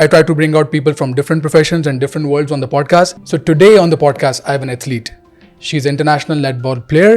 I try to bring out people from different professions and different worlds on the podcast. So today on the podcast, I have an athlete. She's international netball player,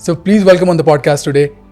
So please welcome on the podcast today,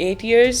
8 years.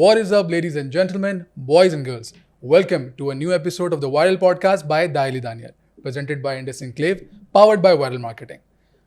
What is up, ladies and gentlemen, boys and girls? Welcome to a new episode of the Viral Podcast by Daili Daniel, presented by Indus Enclave, powered by Viral Marketing.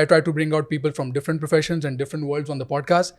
I try to bring out people from different professions and different worlds on the podcast,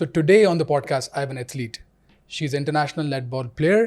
So today on the podcast, I have an athlete. She's international netball player,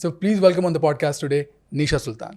So please welcome on the podcast today, Nisha Sultan.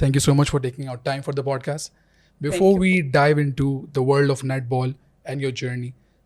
Thank you so much for taking out time for the podcast. Before we dive into the world of netball and your journey,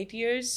8 years.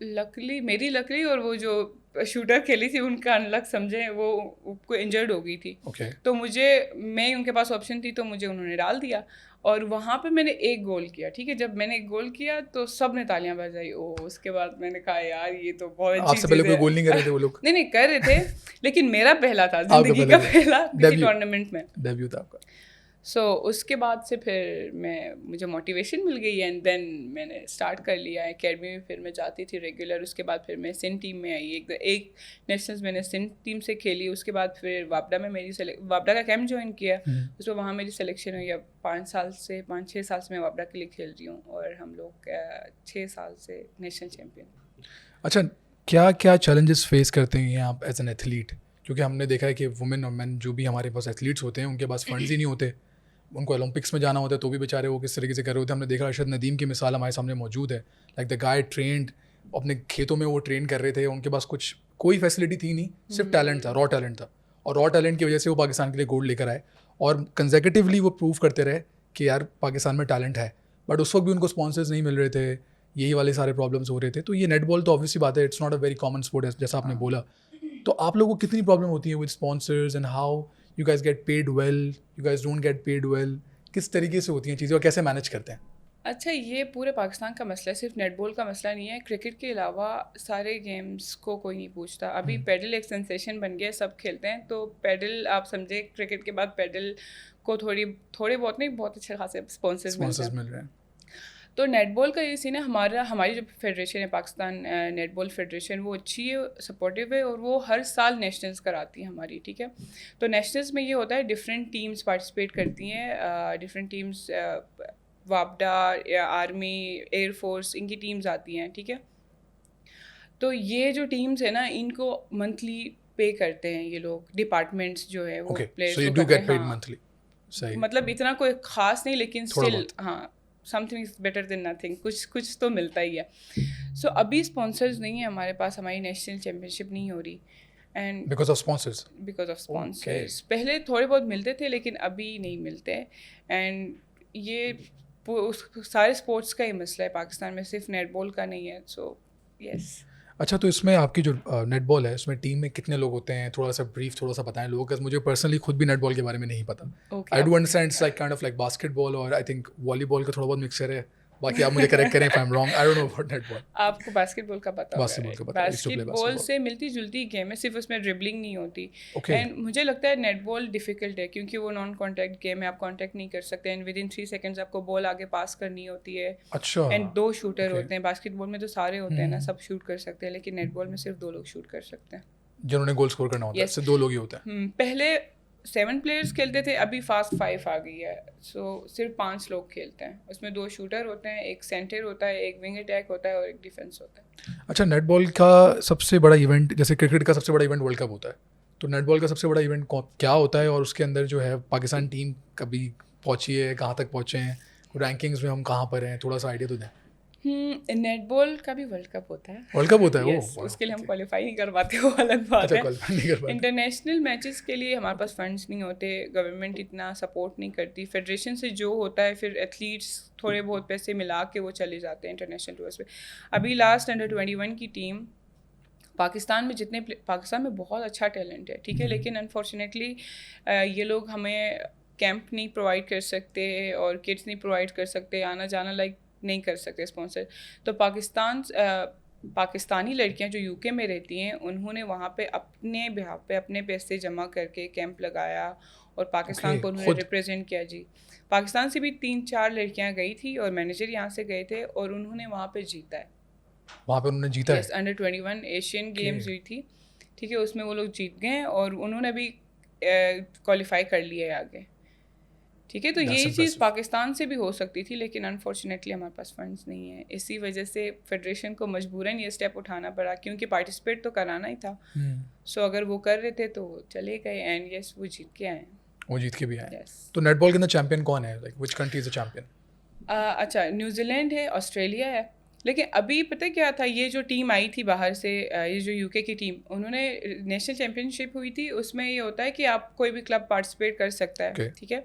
میری لکلی اور وہ جو shooter کھیلی تھی ان کا انلک سمجھیں وہ کو انجرڈ ہو گئی تھی. تو میں ان کے پاس آپشن تھی تو مجھے انہوں نے ڈال دیا اور وہاں پہ میں نے ایک گول کیا. ٹھیک ہے, جب میں نے ایک گول کیا تو سب نے تالیاں بجائی. اس کے بعد میں نے کہا یار یہ تو بہت اچھی چیز ہے. گول نہیں کر رہے تھے وہ لوگ؟ نہیں کر رہے تھے لیکن میرا پہلا تھا زندگی کا پہلا کسی ٹورنامنٹ میں ڈیبیو تھا آپ کا. سو اس کے بعد سے پھر مجھے موٹیویشن مل گئی اینڈ دین میں نے اسٹارٹ کر لیا اکیڈمی میں. پھر میں جاتی تھی ریگولر. اس کے بعد پھر میں سندھ ٹیم میں آئی. ایک نیشنلز میں نے سندھ ٹیم سے کھیلی. اس کے بعد پھر واپڈا میں واپڈا کا کیمپ جوائن کیا. اس میں وہاں میری سلیکشن ہوئی. اب 5-6 سال سے میں واپڈا کے لیے کھیل رہی ہوں اور ہم لوگ 6 سال سے نیشنل چیمپئن. اچھا, کیا کیا چیلنجز فیس کرتے ہیں آپ ایز این ایتھلیٹ؟ کیونکہ ہم نے دیکھا ہے کہ وومن اور مین جو بھی ہمارے پاس ایتھلیٹس ہوتے ہیں ان کے پاس فنڈز ہی نہیں ہوتے. ان کو اولمپکس میں جانا ہوتا ہے تو بھی بیچارے وہ کس طریقے سے کر رہے ہوتے ہیں. ہم نے دیکھا ارشد ندیم کی مثال ہمارے سامنے موجود ہے. لائک دا گائے ٹرینڈ, اپنے کھیتوں میں وہ ٹرین کر رہے تھے. ان کے پاس کوئی فیسلٹی تھی نہیں, صرف ٹیلنٹ تھا, را ٹیلنٹ تھا. اور را ٹیلنٹ کی وجہ سے وہ پاکستان کے لیے گولڈ لے کر آئے اور کنزیکٹیولی وہ پروو کرتے رہے کہ یار پاکستان میں ٹیلنٹ ہے. بٹ اس وقت بھی ان کو اسپانسرز نہیں مل رہے تھے, یہی والے سارے پرابلمس ہو رہے تھے. تو یہ نیٹ بال تو آبویسلی بات ہے, it's not a very common sport جیسا آپ نے بولا. تو آپ لوگوں کو کتنی پرابلم ہوتی ہے with sponsors and how you guys get paid well, you guys don't get paid well, کس طریقے سے ہوتی ہیں چیزیں اور کیسے مینیج کرتے ہیں؟ اچھا, یہ پورے پاکستان کا مسئلہ ہے, صرف نیٹ بال کا مسئلہ نہیں ہے. کرکٹ کے علاوہ سارے گیمس کو کوئی نہیں پوچھتا. ابھی پیڈل ایک سینسیشن بن گیا, سب کھیلتے ہیں. تو پیڈل آپ سمجھے کرکٹ کے بعد پیڈل کو تھوڑے بہت نہیں, بہت اچھے خاصے اسپانسرز مل رہے ہیں. تو نیٹ بال کا یہ سین ہے, ہماری جو فیڈریشن ہے پاکستان نیٹ بال فیڈریشن, وہ اچھی ہے, سپورٹیو ہے اور وہ ہر سال نیشنلز کراتی ہے ہماری. ٹھیک ہے, تو نیشنلز میں یہ ہوتا ہے ڈفرینٹ ٹیمز پارٹیسپیٹ کرتی ہیں. ڈفرینٹ ٹیمز واپڈا, آرمی, ایئر فورس, ان کی ٹیمز آتی ہیں. ٹھیک ہے, تو یہ جو ٹیمز ہیں نا ان کو منتھلی پے کرتے ہیں یہ لوگ, ڈپارٹمنٹس جو ہے وہ پلیئرس. مطلب اتنا کوئی خاص نہیں لیکن اسٹل ہاں something is better than nothing, کچھ تو ملتا ہی ہے. سو ابھی اسپانسرز نہیں ہیں ہمارے پاس, ہماری نیشنل چیمپئن شپ نہیں ہو رہی اینڈ بیکاز آف اسپانسرز. پہلے تھوڑے بہت ملتے تھے لیکن ابھی نہیں ملتے. اینڈ یہ سارے اسپورٹس کا ہی مسئلہ ہے پاکستان میں, صرف نیٹ بال کا نہیں ہے. سو یس. اچھا, تو اس میں آپ کی جو نیٹ بال ہے اس میں ٹیم میں کتنے لوگ ہوتے ہیں؟ تھوڑا سا بریف تھوڑا سا بتائیں لوگوں کو. مجھے پرسنلی خود بھی نیٹ بال کے بارے میں نہیں پتا. I do understand it's like kind of like basketball اور آئی تھنک والی بال کا تھوڑا بہت مکسچر ہے. باقی آپ مجھے کریکٹ کریں if I'm wrong. I don't know about netball. آپ کو باسکٹ بال کا پتا ہوگا. باسکٹ بال سے ملتی جلتی گیم ہے, صرف اس میں ڈربلنگ نہیں ہوتی. اینڈ مجھے لگتا ہے نیٹ بال ڈیفیکلٹ ہے کیونکہ وہ نان کانٹیکٹ گیم ہے, آپ کانٹیکٹ نہیں کر سکتے. اینڈ ود ان 3 سیکنڈز آپ کو بال آگے پاس کرنی ہوتی ہے. اچھا, اینڈ 2 شوٹر ہوتے ہیں. باسکٹ بال میں تو سارے ہوتے ہیں نا, سب شوٹ کر سکتے ہیں, لیکن نیٹ بال میں صرف 2 لوگ شوٹ کر سکتے ہیں جنہوں نے گول اسکور کرنا ہوتا ہے. صرف 2 لوگ ہی ہوتے ہیں. پہلے 7 پلیئرس کھیلتے تھے, ابھی فاسٹ 5 آ گئی ہے. سو صرف 5 لوگ کھیلتے ہیں. اس میں 2 شوٹر ہوتے ہیں, ایک سینٹر ہوتا ہے, ایک ونگ اٹیک ہوتا ہے اور ایک ڈیفینس ہوتا ہے. اچھا, نیٹ بال کا سب سے بڑا ایونٹ, جیسے کرکٹ کا سب سے بڑا ایونٹ ورلڈ کپ ہوتا ہے, تو نیٹ بال کا سب سے بڑا ایونٹ کیا ہوتا ہے اور اس کے اندر جو ہے پاکستان ٹیم کبھی پہنچی ہے, کہاں تک پہنچے ہیں, رینکنگز میں ہم کہاں پر ہیں, تھوڑا سا آئیڈیا تو دیں. نیٹ بال کا بھی ورلڈ کپ ہوتا ہے. ورلڈ کپ ہوتا ہے اس کے لیے ہم کوالیفائی نہیں کر پاتے, وہ الگ بات ہے. انٹرنیشنل میچز کے لیے ہمارے پاس فنڈس نہیں ہوتے, گورنمنٹ اتنا سپورٹ نہیں کرتی. فیڈریشن سے جو ہوتا ہے پھر ایتھلیٹس تھوڑے بہت پیسے ملا کے وہ چلے جاتے ہیں انٹرنیشنل ٹورس پہ. ابھی لاسٹ انڈر-21 کی ٹیم پاکستان میں بہت اچھا ٹیلنٹ ہے. ٹھیک ہے, لیکن انفارچونیٹلی یہ لوگ ہمیں کیمپ نہیں پرووائڈ کر سکتے اور کٹس نہیں پرووائڈ کر سکتے, آنا جانا لائک نہیں کر سکتے اسپانسر. تو پاکستانی لڑکیاں جو یو کے میں رہتی ہیں انہوں نے وہاں پہ اپنے بہاف پہ اپنے پیسے جمع کر کے کیمپ لگایا اور پاکستان کو انہوں نے ریپرزینٹ کیا. جی, پاکستان سے بھی 3-4 لڑکیاں گئی تھی اور مینیجر یہاں سے گئے تھے اور انہوں نے وہاں پہ جیتا ہے. وہاں پہ انہوں نے جیتا ہے انڈر-21 ایشین گیمز ہوئی تھی. ٹھیک ہے, اس میں وہ لوگ جیت گئے اور انہوں نے بھی کوالیفائی کر لیا ہے آگے. ٹھیک ہے, تو یہی چیز پاکستان سے بھی ہو سکتی تھی لیکن انفارچونیٹلی ہمارے پاس فنڈس نہیں ہیں. اسی وجہ سے فیڈریشن کو مجبوراً یہ اسٹیپ اٹھانا پڑا کیونکہ پارٹیسپیٹ تو کرانا ہی تھا. سو اگر وہ کر رہے تھے تو چلے گئے اینڈ یس وہ جیت کے آئے. وہ جیت کے بھی آئے. تو نیٹ بال کے اندر چیمپئن کون ہے, like which country is a champion? اچھا, نیوزی لینڈ ہے, آسٹریلیا ہے. لیکن ابھی پتہ کیا تھا, یہ جو ٹیم آئی تھی باہر سے, یہ جو یو کے کی ٹیم, انہوں نے نیشنل چیمپئن شپ ہوئی تھی, اس میں یہ ہوتا ہے کہ آپ کوئی بھی کلب پارٹیسپیٹ کر سکتا ہے. ٹھیک ہے,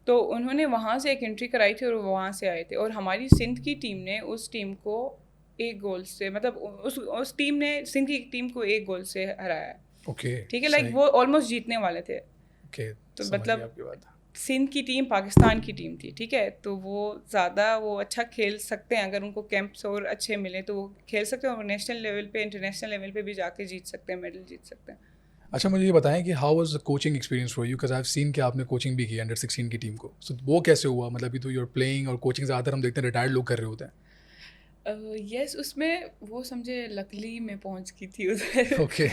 تو انہوں نے وہاں سے ایک انٹری کرائی تھی اور وہاں سے آئے تھے. اور ہماری سندھ کی ٹیم نے اس ٹیم کو ایک گول سے, مطلب اس ٹیم نے سندھ کی ٹیم کو 1 گول سے ہرایا ہے. اوکے, ٹھیک ہے, لائک وہ آلموسٹ جیتنے والے تھے. تو مطلب سندھ کی ٹیم پاکستان کی ٹیم تھی, ٹھیک ہے, تو وہ زیادہ وہ اچھا کھیل سکتے ہیں, اگر ان کو کیمپس اور اچھے ملیں تو وہ کھیل سکتے ہیں, اور نیشنل لیول پہ انٹرنیشنل لیول پہ بھی جا کے جیت سکتے ہیں, میڈل جیت سکتے ہیں. اچھا مجھے یہ بتائیں کہ how was coaching experience for you, because I have seen کہ آپ نے کوچنگ بھی کی انڈر 16 کی ٹیم کو, سو وہ کیسے ہوا, مطلب ابھی تو یو آر پلینگ, اور کوچنگ زیادہ تر ہم دیکھتے ہیں ریٹائرڈ لوگ کر رہے ہوتے ہیں. یس, اس میں وہ سمجھے لکلی میں پہنچ کی تھی ادھر. اوکے,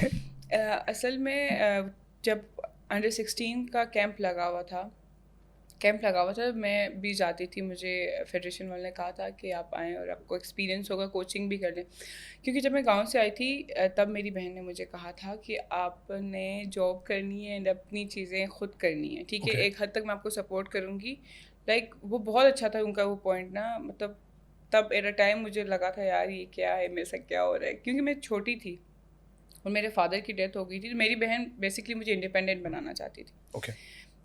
اصل میں جب انڈر 16 کا کیمپ لگا ہوا تھا, میں بھی جاتی تھی. مجھے فیڈریشن والے نے کہا تھا کہ آپ آئیں اور آپ کو ایکسپیرینس ہوگا, کوچنگ بھی کر لیں. کیونکہ جب میں گاؤں سے آئی تھی تب میری بہن نے مجھے کہا تھا کہ آپ نے جاب کرنی ہے اینڈ اپنی چیزیں خود کرنی ہے, ٹھیک ہے, ایک حد تک میں آپ کو سپورٹ کروں گی. لائک وہ بہت اچھا تھا ان کا وہ پوائنٹ نا, مطلب تب ایٹ اے ٹائم مجھے لگا تھا یار یہ کیا ہے, میرے ساتھ کیا ہو رہا ہے, کیونکہ میں چھوٹی تھی اور میرے فادر کی ڈیتھ ہو گئی تھی. میری بہن بیسکلی مجھے انڈیپینڈنٹ بنانا چاہتی تھی. اوکے,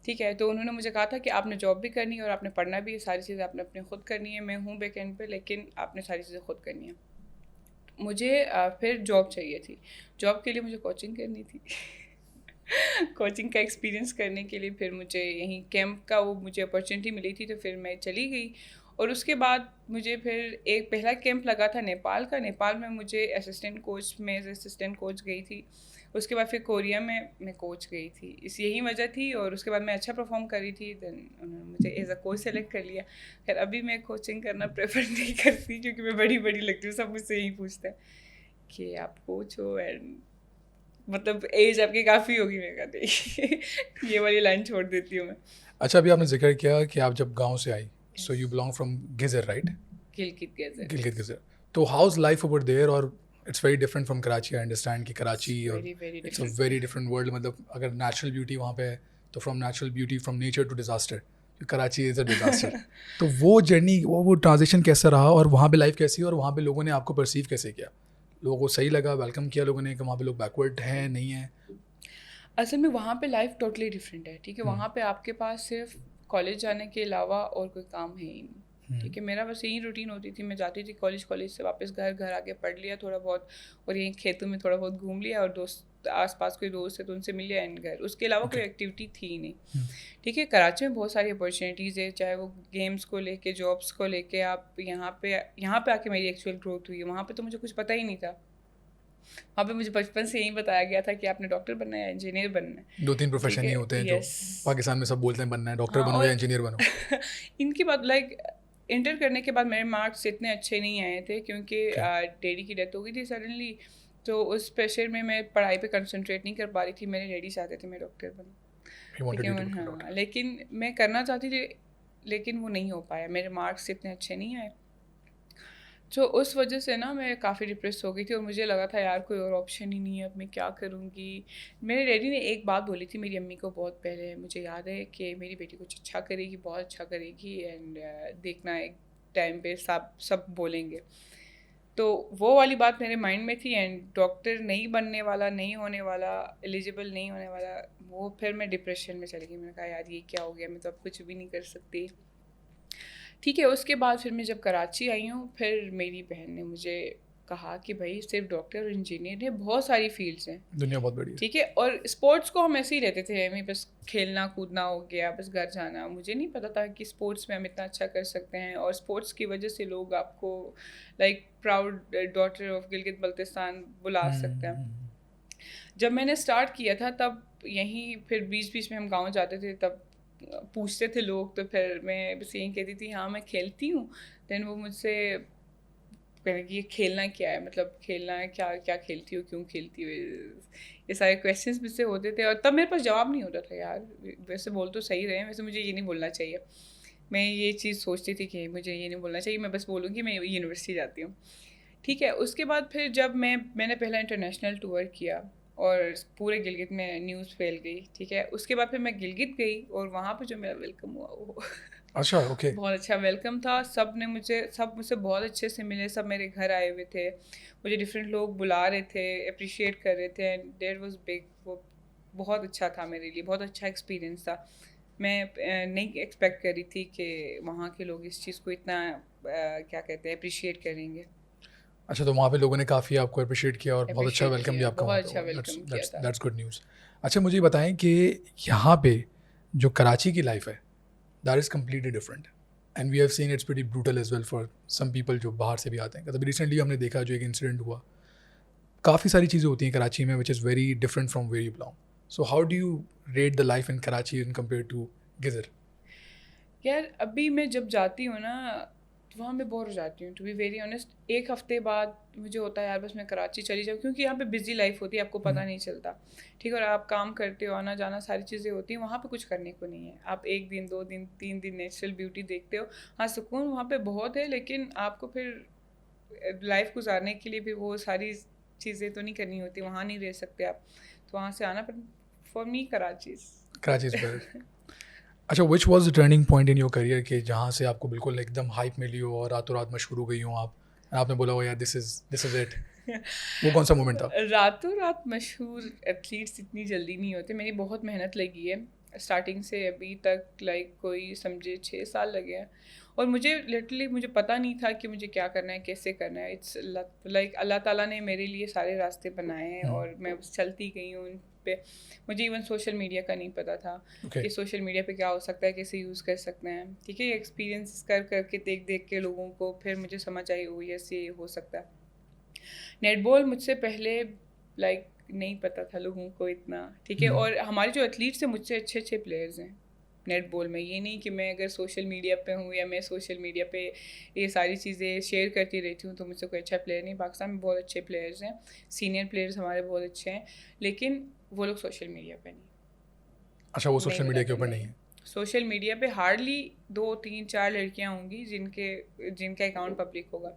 ٹھیک ہے, تو انہوں نے مجھے کہا تھا کہ آپ نے جاب بھی کرنی ہے اور آپ نے پڑھنا بھی ہے, ساری چیزیں آپ نے اپنے خود کرنی ہے. میں ہوں بیک اینڈ پہ, لیکن آپ نے ساری چیزیں خود کرنی ہے. مجھے پھر جاب چاہیے تھی. جاب کے لیے مجھے کوچنگ کرنی تھی. کوچنگ کا ایکسپیرینس کرنے کے لیے پھر مجھے یہیں کیمپ کا وہ مجھے اپارچونیٹی ملی تھی, تو پھر میں چلی گئی. اور اس کے بعد مجھے پھر ایک پہلا کیمپ لگا تھا نیپال کا. نیپال میں مجھے اسسٹنٹ کوچ گئی تھی. اس کے بعد پھر کوریا میں کوچ گئی تھی. یہی وجہ تھی, اور اس کے بعد میں اچھا پرفارم کری تھی, دین انہوں نے مجھے ایز اے کوچ سلیکٹ کر لیا. خیر ابھی میں کوچنگ کرنا پریفر نہیں کرتی, کیونکہ میں بڑی لگتی ہوں. سب مجھ سے یہی پوچھتے ہیں کہ آپ کوچ ہو, اینڈ مطلب ایج آپ کی کافی ہوگی. میں کہتی یہ والی لائن چھوڑ دیتی ہوں میں. اچھا ابھی آپ نے ذکر کیا کہ آپ جب گاؤں سے آئی, so you belong from Ghizer, right? Gilgit Ghizer. تو ہاؤز لائف اوور دیئر, اور it's very different from Karachi. I understand کہ کراچی اور it's a very different world. مطلب اگر نیچرل بیوٹی وہاں پہ ہے تو from natural beauty, from nature to disaster, Karachi is a disaster. تو وہ جرنی, وہ ٹرانزیکشن کیسا رہا, اور وہاں پہ لائف کیسی, اور وہاں پہ لوگوں نے آپ کو پرسیو کیسے کیا؟ لوگوں کو صحیح لگا, ویلکم کیا لوگوں نے کہ وہاں پہ لوگ بیکورڈ ہیں نہیں ہیں؟ اصل میں وہاں پہ لائف ٹوٹلی ڈفرینٹ ہے, ٹھیک ہے. وہاں پہ آپ کے پاس صرف کالج جانے کے علاوہ اور کوئی کام ہے ہی نہیں, ٹھیک ہے. میرا بس یہی روٹین ہوتی تھی, میں جاتی تھی کالج سے واپس گھر آ کے پڑھ لیا تھوڑا بہت, اور یہیں کھیتوں میں تھوڑا بہت گھوم لیا, اور دوست آس پاس کوئی دوست ہے تو ان سے مل لیا, اینڈ گھر. اس کے علاوہ کوئی ایکٹیویٹی تھی ہی نہیں, ٹھیک ہے. کراچی میں بہت ساری اپارچونیٹیز ہے, چاہے وہ گیمس کو لے کے, جابس کو لے کے. آپ یہاں پہ آ کے میری ایکچوئل گروتھ ہوئی ہے. وہاں پہ تو مجھے کچھ پتہ ہی نہیں تھا. وہاں پہ مجھے بچپن سے یہی بتایا گیا تھا کہ آپ نے ڈاکٹر بننا ہے, انجینئر بننا ہے. 2-3 پروفیشن ہی ہوتے ہیں جو پاکستان میں سب بولتے ہیں بننا ہے, ڈاکٹر بنو یا انجینئر بنو. ان کی بات لائک انٹر کرنے کے بعد میرے مارکس اتنے اچھے نہیں آئے تھے, کیونکہ ڈیڈی کی ڈیتھ ہو گئی تھی سڈنلی. تو اس پریشر میں پڑھائی پہ کنسنٹریٹ نہیں کر پا رہی تھی. میرے ڈیڈی چاہتے تھے میں ڈاکٹر بنوں, لیکن میں کرنا چاہتی تھی, لیکن وہ نہیں ہو پایا. میرے مارکس اتنے اچھے نہیں آئے, تو اس وجہ سے نا میں کافی ڈپریس ہو گئی تھی, اور مجھے لگا تھا یار کوئی اور آپشن ہی نہیں ہے, اب میں کیا کروں گی. میرے ڈیڈی نے ایک بات بولی تھی میری امی کو بہت پہلے, مجھے یاد ہے, کہ میری بیٹی کچھ اچھا کرے گی, بہت اچھا کرے گی, اینڈ دیکھنا ایک ٹائم پہ سب بولیں گے. تو وہ والی بات میرے مائنڈ میں تھی. اینڈ ڈاکٹر نہیں بننے والا, نہیں ہونے والا, ایلیجیبل نہیں ہونے والا, وہ پھر میں ڈپریشن میں چلی گئی. میں نے کہا یار یہ کیا ہو گیا, میں تو اب کچھ بھی نہیں کر سکتی, ٹھیک ہے. اس کے بعد پھر میں جب کراچی آئی ہوں, پھر میری بہن نے مجھے کہا کہ بھائی صرف ڈاکٹر اور انجینئر ہے, بہت ساری فیلڈس ہیں, دنیا بہت بڑی ہے, ٹھیک ہے. اور اسپورٹس کو ہم ایسے ہی رہتے تھے, ہمیں بس کھیلنا کودنا ہو گیا, بس گھر جانا. مجھے نہیں پتا تھا کہ اسپورٹس میں ہم اتنا اچھا کر سکتے ہیں, اور اسپورٹس کی وجہ سے لوگ آپ کو like proud daughter of Gilgit Baltistan بلا سکتے ہیں. جب میں نے اسٹارٹ کیا تھا تب یہیں پھر بیچ میں ہم گاؤں جاتے تھے, تب پوچھتے تھے لوگ, تو پھر میں بس یہی کہتی تھی ہاں میں کھیلتی ہوں. دین وہ مجھ سے کہنے کہ یہ کھیلنا کیا ہے, مطلب کھیلنا ہے کیا کھیلتی ہو, کیوں کھیلتی ہو, یہ سارے کویشچنس مجھ سے ہوتے تھے. اور تب میرے پاس جواب نہیں ہوتا تھا, یار ویسے بول تو صحیح رہے ہیں, ویسے مجھے یہ نہیں بولنا چاہیے. میں یہ چیز سوچتی تھی کہ مجھے یہ نہیں بولنا چاہیے, میں بس بولوں گی میں یونیورسٹی جاتی ہوں, ٹھیک ہے. اس کے بعد پھر جب میں نے پہلا انٹرنیشنل ٹور کیا, اور پورے گلگت میں نیوز پھیل گئی, ٹھیک ہے. اس کے بعد پھر میں گلگت گئی, اور وہاں پہ جو میرا ویلکم ہوا وہ اچھا اوکے, بہت اچھا ویلکم تھا. سب مجھ سے بہت اچھے سے ملے, سب میرے گھر آئے ہوئے تھے, مجھے ڈفرینٹ لوگ بلا رہے تھے, اپریشیٹ کر رہے تھے, اینڈ دیٹ واز بگ. وہ بہت اچھا تھا میرے لیے, بہت اچھا ایکسپیرینس تھا. میں نہیں ایکسپیکٹ کر رہی تھی کہ وہاں کے لوگ اس چیز کو اتنا کیا کہتے ہیں اپریشیٹ کریں گے. اچھا تو وہاں پہ لوگوں نے کافی آپ کو اپریشیٹ کیا اور بہت اچھا ویلکم بھی آپ کا بہت اچھا ویلکم کیا تھا. That's good news. اچھا مجھے یہ بتائیں کہ یہاں پہ جو کراچی کی لائف ہے that is completely different and we have seen it's very brutal as well for some people جو باہر سے بھی آتے ہیں. ابھی ریسنٹلی ہم نے دیکھا جو ایک انسیڈنٹ ہوا, کافی ساری چیزیں ہوتی ہیں کراچی میں which is very different from where you belong. So how do you rate the life in Karachi in compare to گزر؟ یار ابھی میں جب جاتی ہوں نا تو وہاں میں بور ہو جاتی ہوں ٹو بی ویری آنیسٹ. ایک ہفتے بعد مجھے ہوتا ہے یار بس میں کراچی چلی جاؤں, کیونکہ یہاں پہ بزی لائف ہوتی ہے, آپ کو پتہ نہیں چلتا ٹھیک ہے, اور آپ کام کرتے ہو, آنا جانا ساری چیزیں ہوتی ہیں. وہاں پہ کچھ کرنے کو نہیں ہے, آپ 1 دن 2 دن 3 دن نیچرل بیوٹی دیکھتے ہو. ہاں سکون وہاں پہ بہت ہے, لیکن آپ کو پھر لائف گزارنے کے لیے بھی وہ ساری چیزیں تو نہیں کرنی ہوتی, وہاں نہیں رہ سکتے آپ, تو وہاں سے آنا. For me Karachi is better. اچھا which was the turning point in your career کہ جہاں سے آپ کو بالکل ایک دم ہائپ ملی ہو اور راتوں رات مشہور ہو گئی ہوں آپ نے بولا ہو یار دس از اٹ, وہ کون سا مومنٹ تھا؟ راتوں رات مشہور ایتھلیٹس اتنی جلدی نہیں ہوتے. میری بہت محنت لگی ہے اسٹارٹنگ سے ابھی تک, لائک کوئی سمجھے 6 سال لگے ہیں, اور مجھے لٹرلی مجھے پتہ نہیں تھا کہ مجھے کیا کرنا ہے, کیسے کرنا ہے. اٹس لائک اللہ تعالیٰ نے میرے لیے سارے راستے بنائے ہیں اور میں بس چلتی گئی ہوں ان پہ. مجھے ایون سوشل میڈیا کا نہیں پتہ تھا کہ سوشل میڈیا پہ کیا ہو سکتا ہے, کیسے یوز کر سکتے ہیں. ٹھیک ہے, یہ ایکسپیرینس کر کے دیکھ کے لوگوں کو پھر مجھے سمجھ آئی او یس یہ ہو سکتا ہے. نیٹ بال مجھ سے پہلے لائک نہیں پتہ تھا لوگوں کو اتنا, ٹھیک ہے, اور ہمارے جو ایتھلیٹس ہیں مجھ سے اچھے پلیئرز ہیں نیٹ بال میں. یہ نہیں کہ میں اگر سوشل میڈیا پہ ہوں یا میں سوشل میڈیا پہ یہ ساری چیزیں شیئر کرتی رہتی ہوں تو مجھ سے کوئی اچھا پلیئر نہیں. پاکستان میں بہت اچھے پلیئرز ہیں, سینئر پلیئرز ہمارے بہت اچھے ہیں, لیکن وہ لوگ سوشل میڈیا پہ نہیں. اچھا وہ سوشل میڈیا کے اوپر نہیں ہے. سوشل میڈیا پہ ہارڈلی 2 3 4 لڑکیاں ہوں گی جن کا اکاؤنٹ پبلک ہوگا.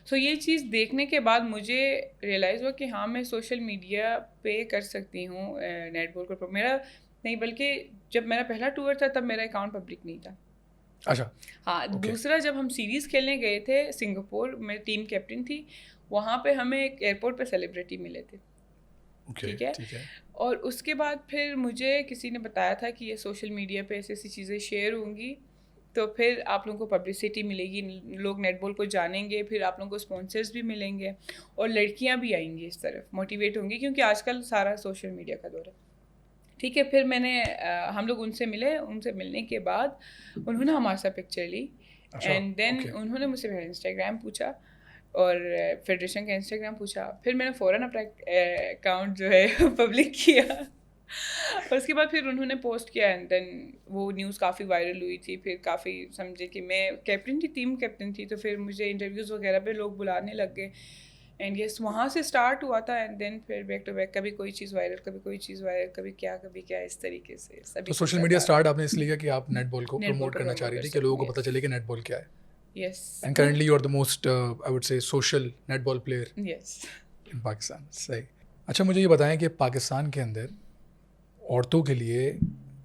سو یہ چیز دیکھنے کے بعد مجھے ریئلائز ہوا کہ ہاں میں سوشل میڈیا پہ کر سکتی ہوں نیٹ بال کو. میرا نہیں بلکہ جب میرا پہلا ٹور تھا تب میرا اکاؤنٹ پبلک نہیں تھا. اچھا ہاں دوسرا جب ہم سیریز کھیلنے گئے تھے سنگاپور, میں ٹیم کیپٹن تھی, وہاں پہ ہمیں ایک ایئرپورٹ پہ سیلیبریٹی ملے تھے. ٹھیک ہے, اور اس کے بعد پھر مجھے کسی نے بتایا تھا کہ یہ سوشل میڈیا پہ ایسی چیزیں شیئر ہوں گی تو پھر آپ لوگوں کو پبلسٹی ملے گی, لوگ نیٹ بال کو جانیں گے, پھر آپ لوگوں کو اسپانسرز بھی ملیں گے اور لڑکیاں بھی آئیں گی اس طرف, موٹیویٹ ہوں گی, کیونکہ آج کل سارا سوشل میڈیا کا دور ہے. ٹھیک ہے, پھر ہم لوگ ان سے ملے, ان سے ملنے کے بعد انہوں نے ہمارے ساتھ پکچر لی, اینڈ دین انہوں نے مجھ سے انسٹاگرام پوچھا اور فیڈریشن کا انسٹاگرام پوچھا. پھر میں نے فوراً اپنا اکاؤنٹ جو ہے پبلک کیا, اور اس کے بعد پھر انہوں نے پوسٹ کیا, اینڈ دین وہ نیوز کافی وائرل ہوئی تھی. پھر کافی سمجھے کہ میں کیپٹن تھی, ٹیم کیپٹن تھی, تو پھر مجھے انٹرویوز وغیرہ پہ لوگ بلانے لگ گئے. اینڈ یس وہاں سے اسٹارٹ ہوا تھا, اینڈ دین پھر بیک ٹو بیک کبھی کوئی چیز وائرل, کبھی کوئی چیز وائرل, کبھی کیا اس طریقے سے. تو سوشل میڈیا اسٹارٹ آپ نے اس لیے کیا کہ آپ نیٹ بال کو پروموٹ کرنا چاہ رہی تھی کہ لوگوں کو پتہ چلے کہ نیٹ بال کیا ہے. Yes, and currently you are the most I would say social netball player yes in Pakistan. صحیح. اچھا مجھے یہ بتائیں کہ پاکستان کے اندر عورتوں کے لیے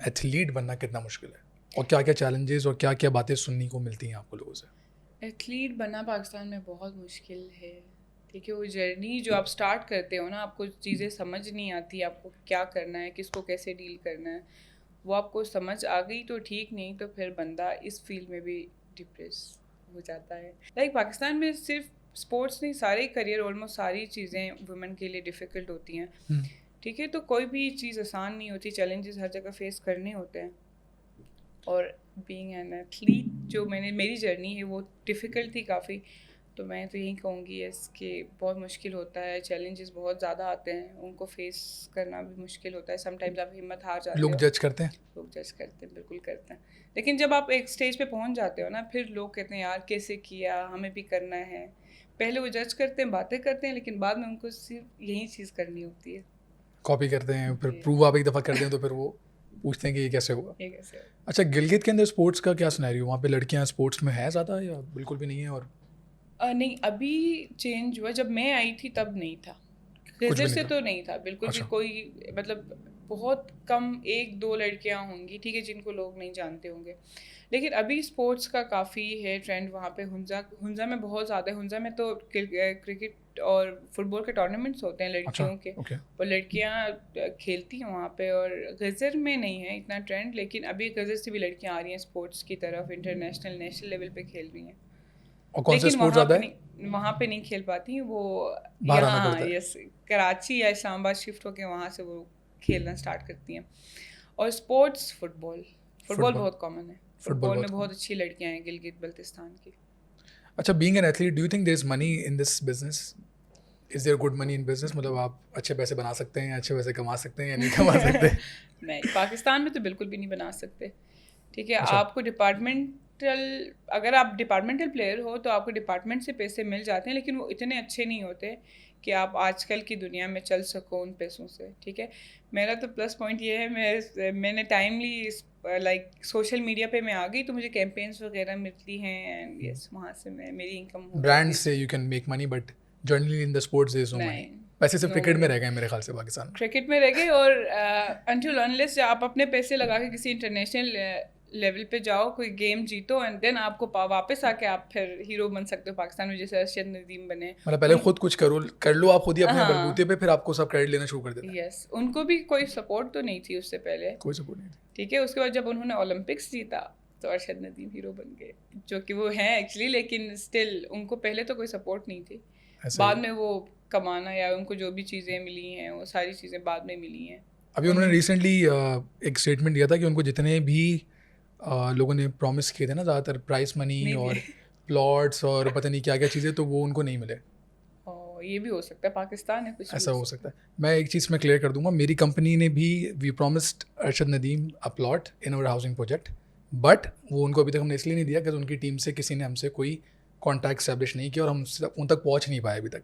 ایتھلیٹ بننا کتنا مشکل ہے, اور کیا کیا چیلنجز اور کیا کیا باتیں سننے کو ملتی ہیں آپ کو لوگوں سے؟ ایتھلیٹ بننا پاکستان میں بہت مشکل ہے. ٹھیک ہے, وہ جرنی جو آپ اسٹارٹ کرتے ہو نا, آپ کو چیزیں سمجھ نہیں آتی, آپ کو کیا کرنا ہے, کس کو کیسے ڈیل کرنا ہے, وہ آپ کو سمجھ آ گئی تو ٹھیک, نہیں تو پھر بندہ اس فیلڈ میں بھی ڈپریس ہو جاتا ہے. لائک پاکستان میں صرف اسپورٹس نہیں, سارے کریئر آلموسٹ ساری چیزیں ویمن کے لیے ڈیفیکلٹ ہوتی ہیں. ٹھیک ہے, تو کوئی بھی چیز آسان نہیں ہوتی, چیلنجز ہر جگہ فیس کرنے ہوتے ہیں. اور بینگ این ایتھلیٹ جو میری جرنی ہے وہ ڈیفیکلٹ تھی کافی, تو میں تو یہی کہوں گی یس کہ بہت مشکل ہوتا ہے, چیلنجز بہت زیادہ آتے ہیں, ان کو فیس کرنا بھی مشکل ہوتا ہے. سم ٹائمز آپ ہمت ہار جاتے ہو. لوگ جج کرتے ہیں, بالکل کرتے ہیں, لیکن جب آپ ایک اسٹیج پہ پہنچ جاتے ہو نا, پھر لوگ کہتے ہیں یار کیسے کیا, ہمیں بھی کرنا ہے. پہلے وہ جج کرتے ہیں, باتیں کرتے ہیں, لیکن بعد میں ان کو صرف یہی چیز کرنی ہوتی ہے, کاپی کرتے ہیں, پھر پروو آپ ایک دفعہ کرتے ہیں تو پھر وہ پوچھتے ہیں کہ یہ کیسے ہوا. اچھا گلگت کے اندر اسپورٹس کا کیا سنیریو, وہاں پہ لڑکیاں اسپورٹس میں ہے زیادہ یا بالکل بھی نہیں ہے؟ اور نہیں ابھی چینج ہوا, جب میں آئی تھی تب نہیں تھا, گزر سے تو نہیں تھا بالکل بھی. کوئی مطلب بہت کم 1-2 لڑکیاں ہوں گی, ٹھیک ہے, جن کو لوگ نہیں جانتے ہوں گے. لیکن ابھی اسپورٹس کا کافی ہے ٹرینڈ وہاں پہ. ہنزا میں بہت زیادہ ہے. ہنزا میں تو کرکٹ اور فٹ بال کے ٹورنامنٹس ہوتے ہیں لڑکیوں کے, اور لڑکیاں کھیلتی ہیں وہاں پہ. اور غزر میں نہیں ہے اتنا ٹرینڈ, لیکن ابھی غزر سے بھی لڑکیاں آ رہی ہیں اسپورٹس کی طرف, انٹرنیشنل نیشنل لیول پہ کھیل رہی ہیں. اور کون سے لیکن اسپورٹس آتا ہے؟ وہاں پہ نہیں کھیل پاتی وہ، باہر آنا یہاں پڑتا ہے. یس کراچی یا اسلام آباد شفٹ ہو کے وہاں سے وہ کھیلنا اسٹارٹ کرتی ہیں. اور اسپورٹس فٹ بال بہت کامن ہے. فٹ بال میں بہت اچھی لڑکیاں ہیں گلگت بلتستان کی. اچھا, being an athlete, do you think there is money in this business? Is there good money in business? مطلب آپ اچھے پیسے بنا سکتے ہیں, اچھے پیسے کما سکتے ہیں یا نہیں کما سکتے؟ نہیں, پاکستان میں تو بالکل بھی نہیں بنا سکتے. ٹھیک ہے, آپ کو اگر آپ ڈپارٹمنٹل پلیئر ہو تو آپ کو ڈپارٹمنٹ سے پیسے مل جاتے ہیں, لیکن وہ اتنے اچھے نہیں ہوتے کہ آپ آج کل کی دنیا میں چل سکو ان پیسوں سے. ٹھیک ہے, میرا تو پلس پوائنٹ یہ ہے, میں نے ٹائملی لائک سوشل میڈیا پہ میں آ گئی تو مجھے کیمپینس وغیرہ ملتی ہیں, اینڈ یس وہاں سے میری انکم ہو. برانڈ سے you can make money, but generally in the sports there is no money. پیسے صرف کرکٹ میں رہ گئے میرے خیال سے پاکستان میں. کرکٹ میں رہ گئے, اور انٹل انلیس آپ اپنے پیسے لگا کے کسی انٹرنیشنل لیول پہ جاؤ, کوئی گیم جیتو, اینڈ دین آپ کو واپس آ کے آپ پھر ہیرو بن سکتے ہو پاکستان میں, جیسے ارشد ندیم بنے. مطلب پہلے خود کچھ کر لو آپ خود ہی اپنے بلبوتے پہ, پھر آپ کو سب کریڈٹ لینا شروع کر دیتے ہیں. یس, ان کو بھی کوئی سپورٹ تو نہیں تھی اس سے پہلے, کوئی سپورٹ نہیں تھی. ٹھیک ہے, اس کے بعد جب انہوں نے اولمپکس جیتا تو ارشد ندیم ہیرو بن گئے, جو کہ وہ ہیں ایکچولی, لیکن اسٹل ان کو پہلے تو کوئی سپورٹ نہیں تھی. بعد میں وہ کمانا یا ان کو جو بھی چیزیں ملی ہیں وہ ساری چیزیں بعد میں ملی ہیں. ابھی انہوں نے ریسنٹلی ایک اسٹیٹمنٹ دیا تھا کہ ان کو جتنے بھی لوگوں نے پرومس کیے تھے نا, زیادہ تر پرائز منی اور پلاٹس اور پتہ نہیں کیا کیا چیزیں, تو وہ ان کو نہیں ملے. یہ بھی ہو سکتا ہے, پاکستان ہے, کچھ ایسا ہو سکتا ہے. میں ایک چیز میں کلیئر کر دوں گا, میری کمپنی نے بھی we promised Arshad Nadeem a plot in our housing project, but وہ ان کو ابھی تک ہم نے اس لیے نہیں دیا کہ ان کی ٹیم سے کسی نے ہم سے کوئی کانٹیکٹ اسٹیبلش نہیں کیا اور ہم ان تک پہنچ نہیں پائے ابھی تک.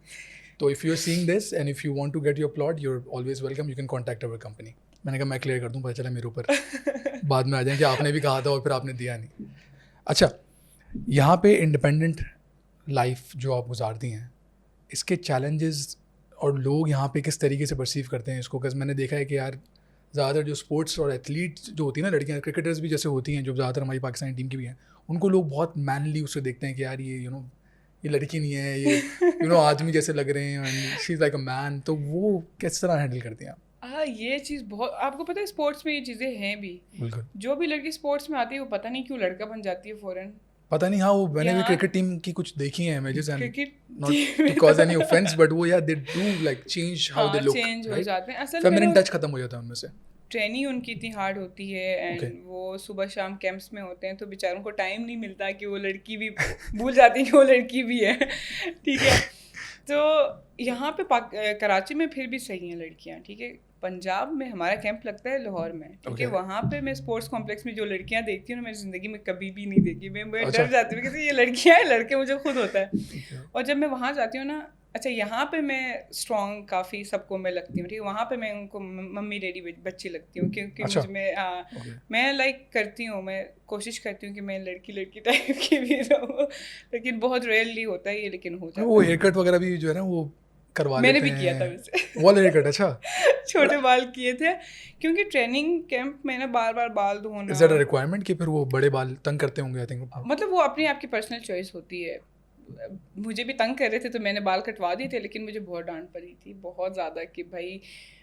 تو if you are seeing this and if you want to get your plot, you are always welcome, you can contact our company. میں نے کہا میں کلیئر کر دوں, پتہ چلا میرے اوپر بعد میں آ جائیں کہ آپ نے بھی کہا تھا اور پھر آپ نے دیا نہیں. اچھا, یہاں پہ انڈیپینڈنٹ لائف جو آپ گزارتی ہیں, اس کے چیلنجز اور لوگ یہاں پہ کس طریقے سے پرسیو کرتے ہیں اس کو؟ میں نے دیکھا ہے کہ یار زیادہ تر جو اسپورٹس اور ایتھلیٹ جو ہوتی ہیں نا لڑکیاں, کرکٹرز بھی جیسے ہوتی ہیں جو زیادہ تر ہماری پاکستانی ٹیم کی بھی ہیں, ان کو لوگ بہت مینلی اس سے دیکھتے ہیں کہ یار یہ یہ لڑکی نہیں ہے, یہ آدمی جیسے لگ رہے ہیں, شی از لائک اے مین. تو وہ کس طرح ہینڈل کرتے ہیں آپ؟ یہ چیز بہت, آپ کو پتہ ہے اسپورٹس میں یہ چیزیں ہیں بھی. بالکل, جو بھی لڑکی اسپورٹس میں آتی ہے وہ پتہ نہیں کیوں لڑکا بن جاتی ہے فوراً. پتہ نہیں. ہاں, وہ میں نے بھی کرکٹ ٹیم کی کچھ دیکھی ہیں images, cricket not to cause any offence, but وہ یار they do like change how they look, change ہو جاتے ہیں. اصل فیمنن میں ٹچ ختم ہو جاتا ہے ان میں سے. ٹریننگ ان کی اتنی ہارڈ ہوتی ہے, اینڈ وہ صبح شام کیمپس میں ہوتے ہیں, تو بیچاروں کو ٹائم نہیں ملتا کہ وہ لڑکی بھی بھول جاتی ہے کہ وہ لڑکی بھی ہے. ٹھیک ہے, تو یہاں پہ کراچی میں پھر بھی صحیح ہیں لڑکیاں. ٹھیک ہے, پنجاب میں ہمارا کیمپ لگتا ہے لاہور میں. ٹھیک ہے, وہاں پہ میں اسپورٹس کمپلیکس میں جو لڑکیاں دیکھتی ہوں, میں زندگی میں کبھی بھی نہیں دیکھی. میں ڈر جاتی ہوں کہ یہ لڑکیاں ہیں, لڑکے مجھے خود ہوتا ہے. اور جب میں وہاں جاتی ہوں نا, اچھا یہاں پہ میں اسٹرانگ کافی سب کو میں لگتی ہوں. ٹھیک ہے, وہاں پہ میں ان کو ممی ڈیڈی بچی لگتی ہوں, کیونکہ مجھ میں لائک کرتی ہوں, میں کوشش کرتی ہوں کہ میں لڑکی ٹائپ کی بھی رہوں, لیکن بہت ریئرلی ہوتا ہے یہ, لیکن ہو جاتا ہے. وہ ہیئر کٹ وغیرہ بھی جو ہے نا وہ کروا میں لیتے نے ہیں. بھی کیا تھا ویسے, وہ ہیئر کٹ. اچھا, چھوٹے بال کیے تھے, کیونکہ ٹریننگ کیمپ میں نا بار بار بال دھونا. از دیٹ اے ریکوائرمنٹ کہ پھر وہ بڑے بال تنگ کرتے ہوں گے؟ آئی تھنک مطلب وہ اپنی آپ کی پرسنل چوائس ہوتی ہے. مجھے بھی تنگ کر رہے تھے تو میں نے بال کٹوا دیے تھے, لیکن مجھے بہت ڈانٹ پڑی تھی, بہت زیادہ, کہ بھائی,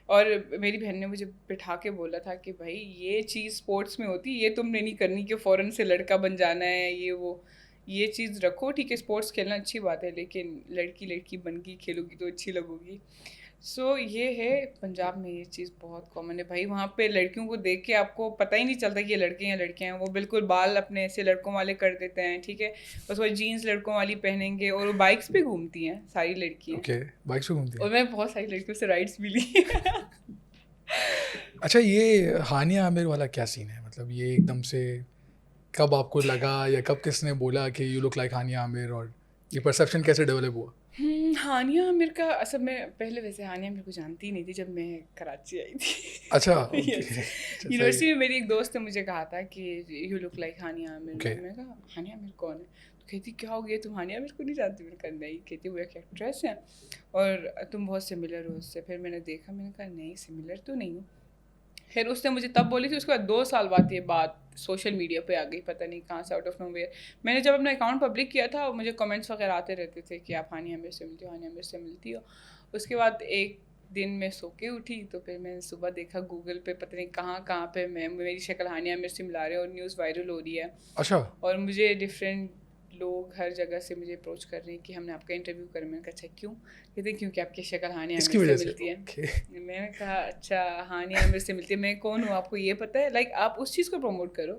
اور میری بہن نے مجھے بٹھا کے بولا تھا کہ بھائی یہ چیز اسپورٹس میں ہوتی ہے, یہ تم نے نہیں کرنی کہ فوراً سے لڑکا بن جانا ہے, یہ چیز رکھو. ٹھیک ہے, اسپورٹس کھیلنا اچھی بات ہے, لیکن لڑکی بن کے کھیلو گی تو اچھی لگو گی. سو یہ ہے, پنجاب میں یہ چیز بہت کامن ہے بھائی. وہاں پہ لڑکیوں کو دیکھ کے آپ کو پتہ ہی نہیں چلتا کہ یہ لڑکے ہیں لڑکیاں ہیں. وہ بالکل بال اپنے ایسے لڑکوں والے کر دیتے ہیں. ٹھیک ہے, بس وہ جینس لڑکوں والی پہنیں گے, اور وہ بائکس پہ گھومتی ہیں ساری لڑکیاں. اوکے, بائکس پہ گھومتی ہیں. اور میں بہت ساری لڑکیوں سے رائڈس بھی لی. اچھا, یہ ہانیہ عامر والا کیا سین ہے؟ مطلب یہ ایک دم سے کب آپ کو لگا, یا کب کس نے بولا کہ یو لک لائک ہانیہ عامر, اور یہ پرسیپشن کیسے ڈیولپ ہوا؟ ہانیہ عامر کا اصل میں پہلے ویسے ہانیہ عامر کو جانتی ہی نہیں تھی جب میں کراچی آئی تھی. اچھا, یونیورسٹی میں میری ایک دوست نے مجھے کہا تھا کہ یو لک لائک ہانیہ عامر. میں نے کہا ہانیہ عامر کون ہے؟ تو کہتی کیا ہو گیا, تم ہانیہ عامر کو نہیں جانتی؟ میں نے کہا نہیں. کہتی وہ ایک ایکٹریس ہیں اور تم بہت سملر ہو اس سے. پھر میں نے دیکھا, میں نے کہا نہیں سملر تو نہیں ہوں. پھر اس نے مجھے تب بولی تھی, اس کے بعد 2 سال بعد یہ بات سوشل میڈیا پہ آ گئی, پتہ نہیں کہاں سے, آؤٹ آف نو ویئر. میں نے جب اپنا اکاؤنٹ پبلک کیا تھا, مجھے کمنٹس وغیرہ آتے رہتے تھے کہ آپ ہانیہ عامر سے ملتی ہو, ہانیہ عامر سے ملتی ہو. اس کے بعد ایک دن میں سو کے اٹھی تو پھر میں نے صبح دیکھا گوگل پہ پتہ نہیں کہاں پہ میری شکل ہانیہ عامر سے ملا رہے ہیں, اور نیوز وائرل ہو رہی ہے. اچھا, اور مجھے ڈفرینٹ لوگ ہر جگہ سے مجھے اپروچ کر رہے ہیں کہ ہم نے آپ کا انٹرویو کریں. میں نے کہا اچھا کیوں؟ کہتے ہیں کیونکہ آپ کی شکل ہانیہ عامر سے ملتی ہے. میں نے کہا اچھا ہانیہ عامر سے ملتی ہے, میں کون ہوں آپ کو یہ پتہ ہے؟ لائک آپ اس چیز کو پروموٹ کرو,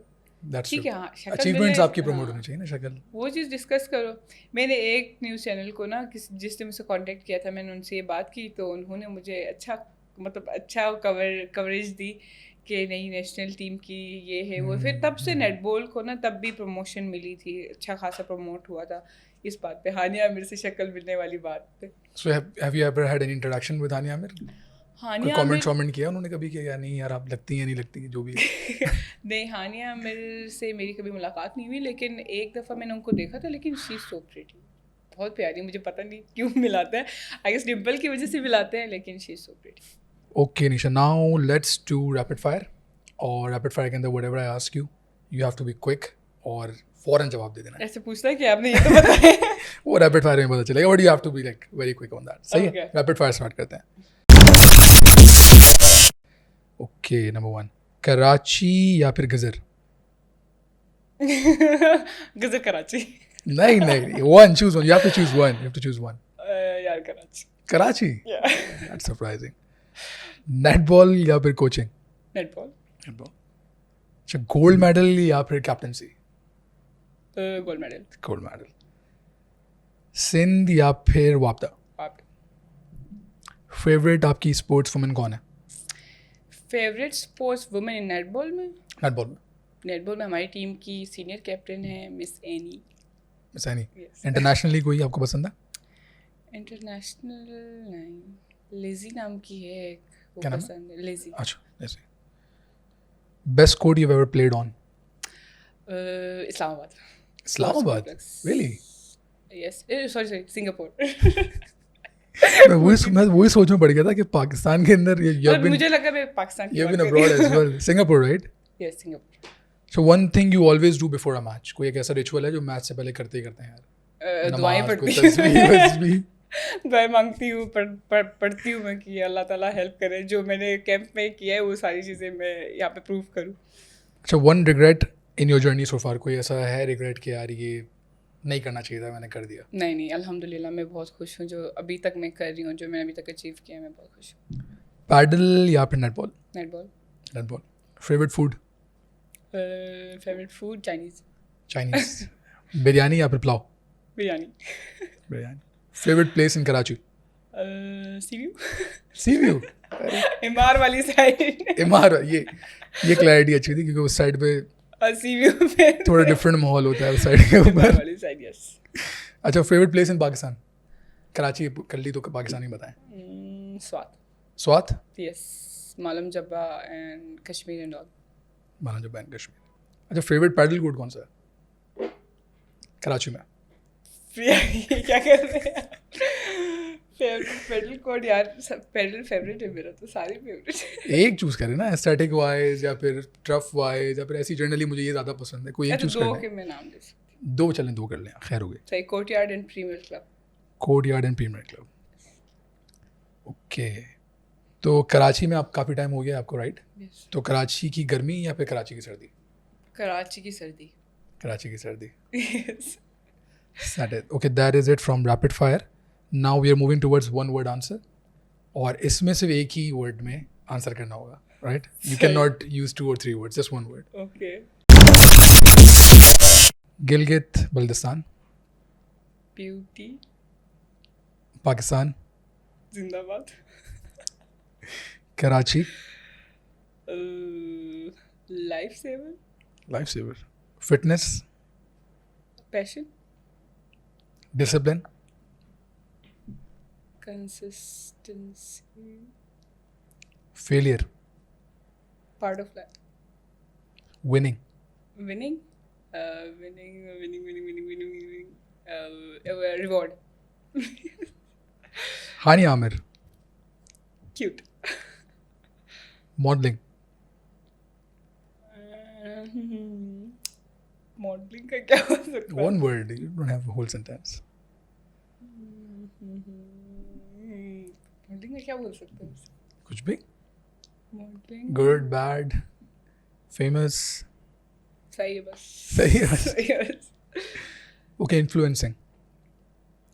ٹھیک ہے, ہاں اچیومنٹس آپ کی پروموٹ ہونی چاہیے نا, شکل وہ چیز ڈسکس کرو. میں نے ایک نیوز چینل کو نا جس نے مجھ سے کانٹیکٹ کیا تھا, میں نے ان سے یہ بات کی تو انہوں نے مجھے اچھا کوریج دی کہ نہیں نیشنل ٹیم کی یہ ہے وہ. پھر تب سے نیٹ بال کو نا تب بھی پروموشن ملی تھی, اچھا خاصا پروموٹ ہوا تھا اس بات پہ, ہانیہ عامر سے شکل ملنے والی بات پہ. So have you ever had any interaction with Hania Aamir? Hania comment کیا انہوں نے کبھی کہ یا نہیں یار آپ لگتی ہیں نہیں لگتی جو بھی ہے؟ نہیں, ہانیہ عامر سے میری کبھی ملاقات نہیں ہوئی, لیکن ایک دفعہ میں نے ان کو دیکھا تھا. لیکن شی از سو پریٹی, بہت پیاری, مجھے پتہ نہیں کیوں ملاتے ہیں, آئی گیس ڈمپل کی وجہ سے ملاتے ہیں, لیکن she is so pretty. Okay Nisha, now let's do rapid fire. اور ریپڈ فائر کے اندر whatever I ask you have to be quick اور فوراً جواب دے دینا. ایسے پوچھتا ہے کہ آپ نے یہ تو بتایا, وہ ریپڈ فائر میں پتہ چلے گا, but you have to be like very quick on that. صحیح ہے, ریپڈ فائر اسٹارٹ کرتے ہیں. اوکے, نمبر 1, کراچی یا پھر گزر؟ گزر کراچی. نہیں, one, choose one, you have to choose one. یار Karachi. Karachi, that's surprising. Netball یا پھر کوچنگ؟ نیٹ بال. اچھا, گولڈ میڈل یا پھر captaincy? Gold medal. Gold medal. Sindh یا پھر وابدہ؟ فیوریٹ آپ کی اسپورٹس وومن کون ہے؟ فیوریٹ اسپورٹس وومن ان نیٹ بال میں؟ نیٹ بال میں ہماری ٹیم کی سینئر کیپٹن ہے مس اینی. مس اینی. انٹرنیشنلی کوئی آپ کو پسند ہے؟ انٹرنیشنل نہیں, لیزی نام کی ہے ایک, وہ پسند ہے, لیزی. اچھا, Lizzie. Best court you ever played on? Islamabad. اسلام آباد, ریئلی؟ یس, سوری سنگاپور. میں وہی سوچ میں پڑ گیا تھا کہ پاکستان کے اندر مجھے لگا میں پاکستان کی بات abroad as well. Singapore, right? Yes, Singapore. So one thing you always do before a match, کوئی ایک ایسا ریچول ہے جو میچ سے پہلے کرتے ہی کرتے ہیں یار؟ دعائیں پڑھتی ہوں, دعائیں مانگتی ہوں, پڑھتی ہوں میں کہ اللہ تعالیٰ ہیلپ کرے, جو میں نے کیمپ میں کیا ہے وہ ساری چیزیں میں یہاں پہ پروف کروں. اچھا, one regret in your journey so for, کوئی ایسا ہے ریگریٹ کہ یار یہ نہیں کرنا چاہیے تھا میں نے کر دیا؟ نہیں, الحمد للہ میں بہت خوش ہوں جو ابھی تک میں کر رہی ہوں, جو میں نے ابھی تک اچیو کیا ہے, میں بہت خوش ہوں. پیڈل یا پھر netball? Netball. Netball. Favourite food? Favourite food Chinese. Biryani یا پھر pulao? Biryani. Favourite place in Karachi? Sea view. امار والی سائڈ. امار, یہ کلیئرٹی اچھی تھی کیونکہ اس سائڈ پہ سی ویو پہ تھوڑا ڈفرینٹ ماحول ہوتا ہے اس سائڈ کے اوپر. اچھا, favourite place in Pakistan? Karachi کر لی تو پاکستانی بتائیں. Swat. Yes, Malam Jabba and Kashmir and all. Malam Jabba and Kashmir. اچھا, فیوریٹ پیڈل کوڈ کون سا ہے کراچی میں؟ کیا کہہ رہے ہیں پیڈل کوڈ؟ یار پیڈل فیوریٹ ہے میرا, تو سارے فیوریٹ. ایک چوز کریں نا, اسٹیٹک وائز یا پھر ٹرف وائز یا پھر ایسی. جنرلی مجھے یہ زیادہ پسند ہے, کوئی ایک چوز کریں. دو کے میں نام دے سکتی. دو چلیں, دو کر لیں, خیر ہو گئی. صحیح, Courtyard and Premier Club. Courtyard and Premier Club. Okay, تو کراچی میں آپ کافی ٹائم ہو گیا آپ کو, رائٹ؟ تو کراچی کی گرمی یا پھر کراچی کی سردی؟ کراچی کی سردی. کراچی کی سردی. Okay, that is it from rapid fire. Now we are moving towards one word answer, اور اس میں صرف ایک ہی ورڈ میں آنسر کرنا ہوگا, right? You can not use 2 or 3 words, just one word. Okay. Gilgit Baltistan. Beauty. Pakistan. زندہ باد. Karachi. Life saver. Life saver. Fitness. Passion. Discipline. Consistency. Failure. Part of life. Winning. Winning. Reward. Hania Aamir. Cute. Modelling. Modelling کا کیا ہو سکتا ہے؟ One word, you don't have a whole sentence. Modelling کا کیا بول سکتے ہیں؟ کچھ بھی. ماڈلنگ. Good, bad, famous. صحیح ہے بس. صحیح ہے. Okay, influencing.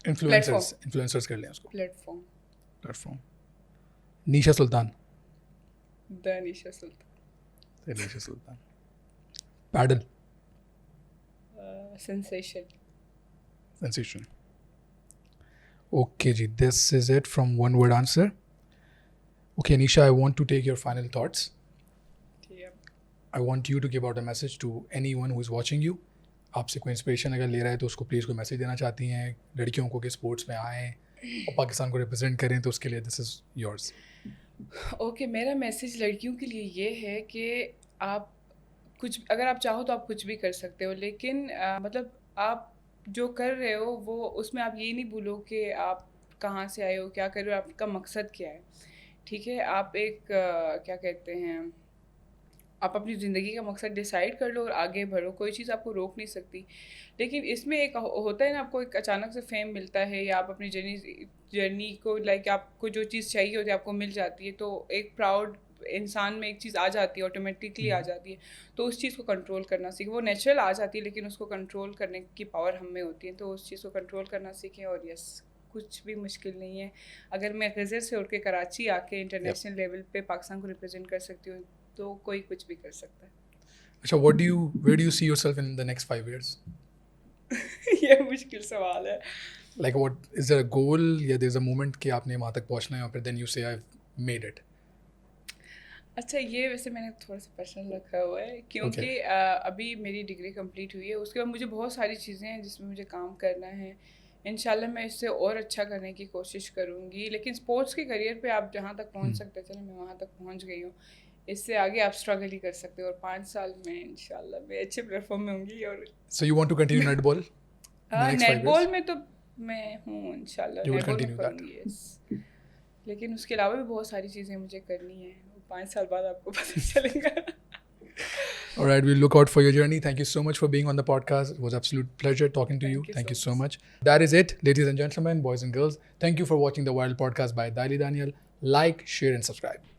Influencers کر لیں اس کو. Platform. Nisha Sultan. The Nisha Sultan. Paddle. Sensation. Okay ji, this is it from one word answer. Okay Nisha, I want to take your final thoughts. I want you to give out a message to anyone who is watching you. آپ سے کوئی inspiration اگر لے رہا ہے تو اس کو please کوئی میسیج دینا چاہتی ہیں لڑکیوں کو کہ اسپورٹس میں آئیں اور پاکستان کو ریپرزینٹ کریں, تو اس کے لیے دس از یورس. اوکے, میرا میسیج لڑکیوں کے لیے یہ ہے کہ آپ اگر آپ چاہو تو آپ کچھ بھی کر سکتے ہو, لیکن مطلب آپ جو کر رہے ہو وہ اس میں آپ یہ نہیں بھولو کہ آپ کہاں سے آئے ہو, کیا کر رہے ہو, آپ کا مقصد کیا ہے. ٹھیک ہے, آپ ایک کیا کہتے ہیں, آپ اپنی زندگی کا مقصد ڈیسائیڈ کر لو اور آگے بڑھو, کوئی چیز آپ کو روک نہیں سکتی. لیکن اس میں ایک ہوتا ہے نا, آپ کو ایک اچانک سے فیم ملتا ہے یا آپ اپنی جرنی کو لائک آپ کو جو چیز چاہیے ہوتی ہے آپ کو مل جاتی ہے, تو ایک پراؤڈ انسان میں ایک چیز آ جاتی ہے, آٹومیٹکلی آ جاتی ہے. تو اس چیز کو کنٹرول کرنا سیکھیں. وہ نیچرل آ جاتی ہے لیکن اس کو کنٹرول کرنے کی پاور ہم میں ہوتی ہے, تو اس چیز کو کنٹرول کرنا سیکھیں. اور یس, کچھ بھی مشکل نہیں ہے. اگر میں غزر سے اٹھ کے کراچی آ کے انٹرنیشنل لیول پہ پاکستان کو ریپرزینٹ کر سکتی ہوں تو کوئی کچھ بھی کر سکتا ہے. اچھا, where do you see yourself in the next 5 years? یہ مشکل سوال ہے. Like what is there a goal یا there's a moment کہ آپ نے وہاں تک پہنچنا ہے اور پھر then you say I've made it? اچھا, یہ ویسے میں نے تھوڑا سا پرسنل رکھا ہوا ہے کیونکہ ابھی میری ڈگری کمپلیٹ ہوئی ہے. اس کے بعد مجھے بہت ساری چیزیں ہیں جس میں مجھے کام کرنا ہے. انشاءاللہ میں اس سے اور اچھا کرنے کی کوشش کروں گی. لیکن اسپورٹس کے کریئر پہ آپ جہاں تک پہنچ سکتے چلیں میں وہاں تک پہنچ گئی ہوں. اس سے آگے آپ اسٹرگل ہی کر سکتے ہو, اور 5 سال میں انشاءاللہ میں اچھے پلیٹ فارم میں ہوں گی. اور So you want to continue netball? Netball میں تو میں ہوں انشاءاللہ, نیٹ بال میں کروں گی یس. لیکن اس کے علاوہ بھی بہت ساری چیزیں مجھے کرنی ہیں, 5 سال بعد آپ کو پتہ چلے گا. All right, we'll look out for your journey. Thank you so much for being on the podcast. It was an absolute pleasure talking to you. Thank you so much. That is it, ladies and gentlemen, boys and girls. Thank you for watching the Viral Podcast by Daily Daniel. Like, share and subscribe.